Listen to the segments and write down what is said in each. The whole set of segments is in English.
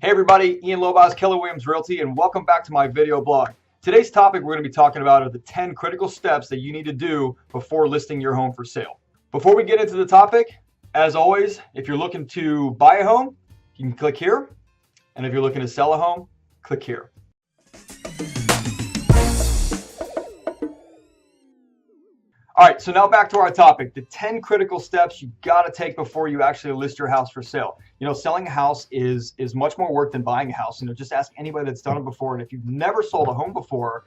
Hey everybody, Ian Lobas, Keller Williams Realty, and welcome back to my video blog. Today's topic we're going to be talking about are the 10 critical steps that you need to do before listing your home for sale. Before we get into the topic, as always, if you're looking to buy a home, you can click here. And if you're looking to sell a home, click here. All right, so now back to our topic, the 10 critical steps you gotta take before you actually list your house for sale. You know, selling a house is much more work than buying a house. You know, just ask anybody that's done it before. And if you've never sold a home before,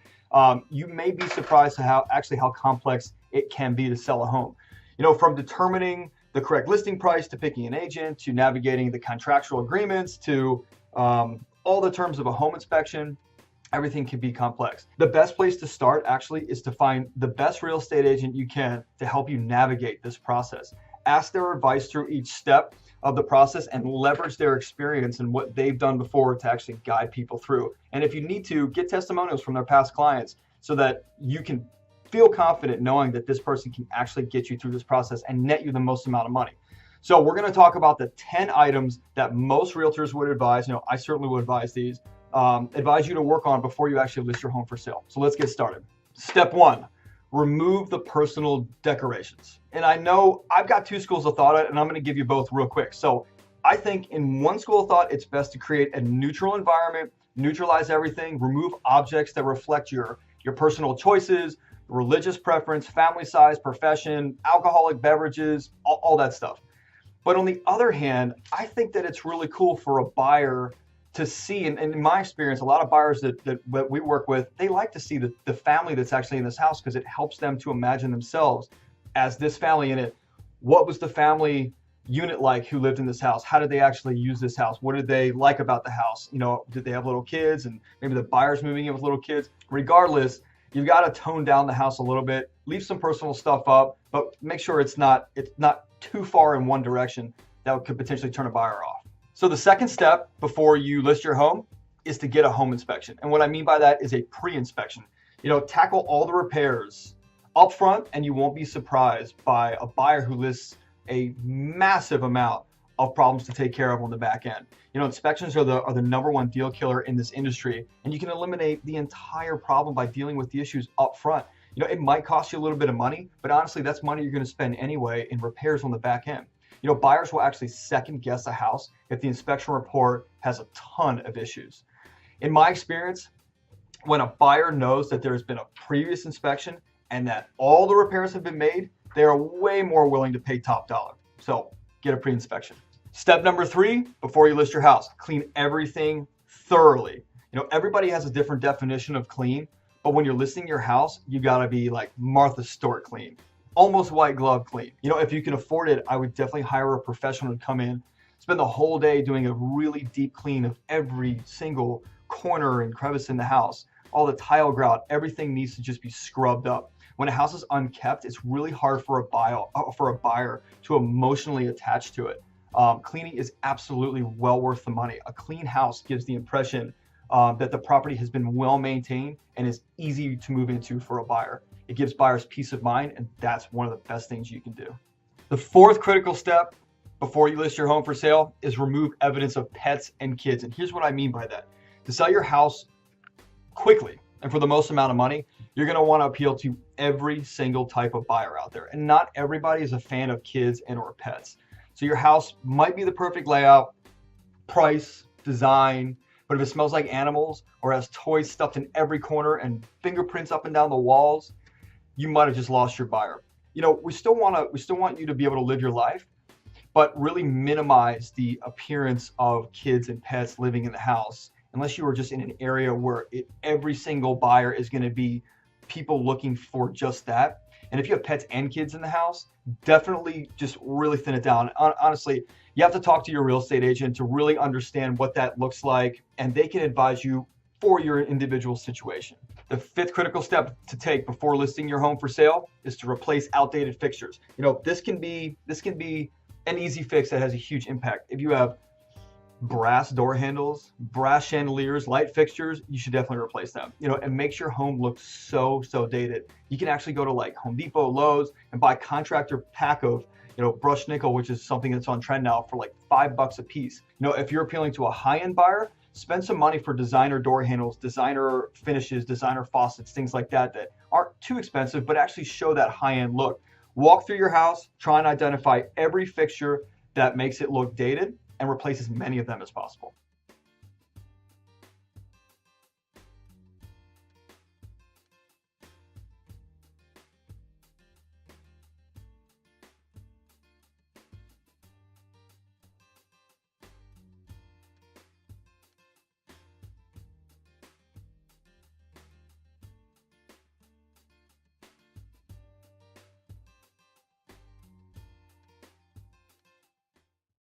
you may be surprised at how complex it can be to sell a home. You know, from determining the correct listing price, to picking an agent, to navigating the contractual agreements, to all the terms of a home inspection. Everything can be complex. The best place to start actually is to find the best real estate agent you can to help you navigate this process. Ask their advice through each step of the process and leverage their experience and what they've done before to actually guide people through. And if you need to, get testimonials from their past clients so that you can feel confident knowing that this person can actually get you through this process and net you the most amount of money. So we're going to talk about the 10 items that most realtors would advise. You know, I certainly would advise these. Advise you to work on before you actually list your home for sale. So let's get started. Step 1, remove the personal decorations. And I know I've got two schools of thought, and I'm going to give you both real quick. So I think in one school of thought, it's best to create a neutral environment, neutralize everything, remove objects that reflect your personal choices, religious preference, family size, profession, alcoholic beverages, all that stuff. But on the other hand, I think that it's really cool for a buyer to see, and in my experience, a lot of buyers that we work with, they like to see the family that's actually in this house because it helps them to imagine themselves as this family in it. What was the family unit like who lived in this house? How did they actually use this house? What did they like about the house? You know, did they have little kids? And maybe the buyer's moving in with little kids. Regardless, you've got to tone down the house a little bit, leave some personal stuff up, but make sure it's not too far in one direction that could potentially turn a buyer off. So the second step before you list your home is to get a home inspection. And what I mean by that is a pre-inspection. You know, tackle all the repairs up front and you won't be surprised by a buyer who lists a massive amount of problems to take care of on the back end. You know, inspections are the number one deal killer in this industry, and you can eliminate the entire problem by dealing with the issues up front. You know, it might cost you a little bit of money, but honestly, that's money you're going to spend anyway in repairs on the back end. You know, buyers will actually second guess a house if the inspection report has a ton of issues. In my experience, when a buyer knows that there's been a previous inspection and that all the repairs have been made, they are way more willing to pay top dollar. So get a pre-inspection. Step number 3, before you list your house, clean everything thoroughly. You know, everybody has a different definition of clean, but when you're listing your house, you gotta be like Martha Stewart clean. Almost white glove clean. You know, if you can afford it, I would definitely hire a professional to come in, spend the whole day doing a really deep clean of every single corner and crevice in the house, all the tile grout, everything needs to just be scrubbed up. When a house is unkept, it's really hard for a buyer to emotionally attach to it. Cleaning is absolutely well worth the money. A clean house gives the impression that the property has been well maintained and is easy to move into for a buyer. It gives buyers peace of mind, and that's one of the best things you can do. The 4th critical step before you list your home for sale is remove evidence of pets and kids. And here's what I mean by that. To sell your house quickly and for the most amount of money, you're going to want to appeal to every single type of buyer out there. And not everybody is a fan of kids and or pets. So your house might be the perfect layout, price, design, but if it smells like animals or has toys stuffed in every corner and fingerprints up and down the walls, you might have just lost your buyer. You know, we still want you to be able to live your life, but really minimize the appearance of kids and pets living in the house, unless you are just in an area where every single buyer is going to be people looking for just that. And if you have pets and kids in the house, definitely just really thin it down. Honestly, you have to talk to your real estate agent to really understand what that looks like, and they can advise you for your individual situation. The 5th critical step to take before listing your home for sale is to replace outdated fixtures. You know, this can be an easy fix that has a huge impact. If you have brass door handles, brass chandeliers, light fixtures, you should definitely replace them. You know, it makes your home look so dated. You can actually go to like Home Depot, Lowe's, and buy a contractor pack of, brushed nickel, which is something that's on trend now, for like $5 a piece. If you're appealing to a high-end buyer, spend some money for designer door handles, designer finishes, designer faucets, things like that aren't too expensive, but actually show that high-end look. Walk through your house, try and identify every fixture that makes it look dated, and replace as many of them as possible.